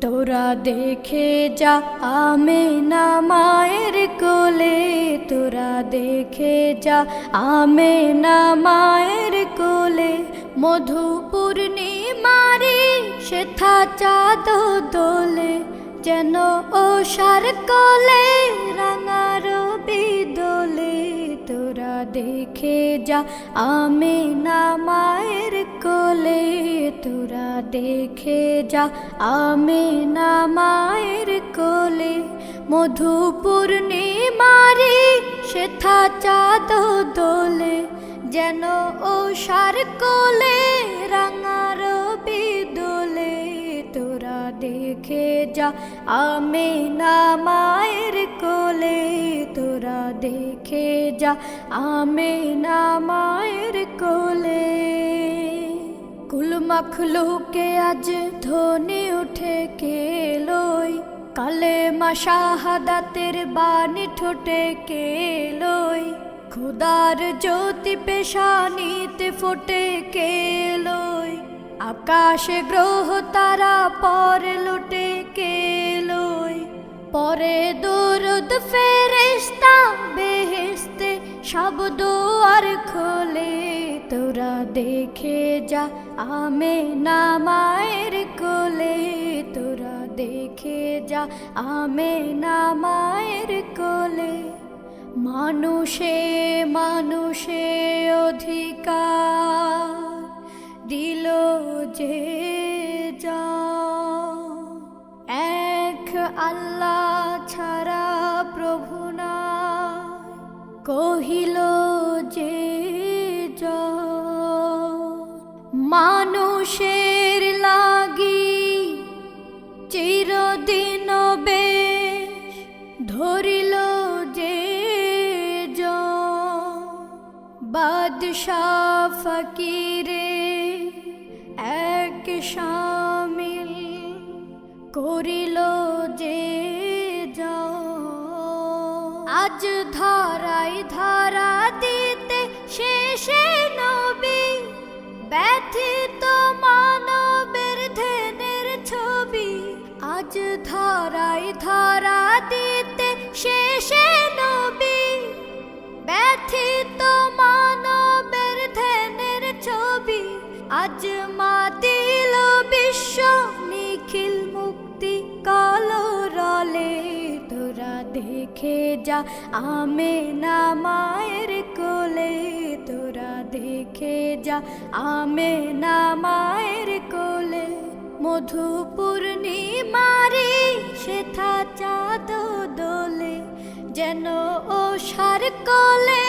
তোরা দেখে যা আমেনা মায়ের কোলে, তোরা দেখে যা আমেনা মায়ের কোলে। মধু পূর্ণিমারি সেথা চাঁদ দোলে, যেন ওষার কোলে রাঙা রবি দোলে। তোরা দেখে যা আমেনা মায়ের কোলে, তোরা দেখে যা আমেনা মায়ের কোলে। মধু পূর্ণিমারি সেথা চাঁদ দোলে, যেন ওষার কোলে রাঙা রবি দোলে। তোরা দেখে যা আমেনা মায়ের কোলে, তোরা দেখে যা আমেনা মায়ের কোলে। কুল মখলুকে আজ ধ্বনি উঠে কেলোই, কালেমা শাহাদাতের বাণী ঠোঁটে কেলোই। খুদার জ্যোতি পেশানিতে ফোটে কেলোই, আকাশে গ্রহ তারা পরে লুটে কেলোই। পরে দরুদ ফেরেশতা বেহেশতে সব দুয়ার খোলে। তোরা দেখে যা আমেনা মায়ের কোলে, তোরা দেখে যা আমেনা মায়ের কোলে। মানুষে মানুষে অধিকার দিল যে যা, এক আল্লাহ ছাড়া প্রভু না কহিল যে যা। মানুষের লাগি চিরদিন বেশ ধরিল যে যা, বাদশাহ ফকিরে এক শামিল করিল যে যা। আজ ধরাই ধরা দিতে শেষে নবী, ব্যথিত মানবের ধ্যানের ছবি। আজ ধরাই ধরা দিতে শেষে নবী, ব্যথিত মানবের ধ্যানের ছবি। আজ মাতিল বিশ্ব নিখিল মুক্তি কলরলে। তোরা দেখে যা আমেনা মায়ের কোলে, তোরা দেখে যা আমেনা মায়ের কোলে। মধু পূর্ণিমারি সেথা চাঁদ দোলে, যেন ওষার কোলে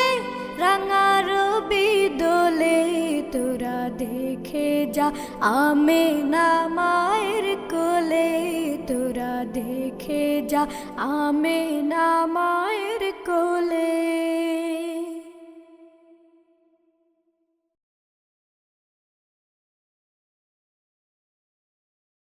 রাঙা রবি দোলে। তোরা দেখে যা আমেনা মায়ের কোলে, তোরা দেখে যা আমেনা মায়ের কোলে।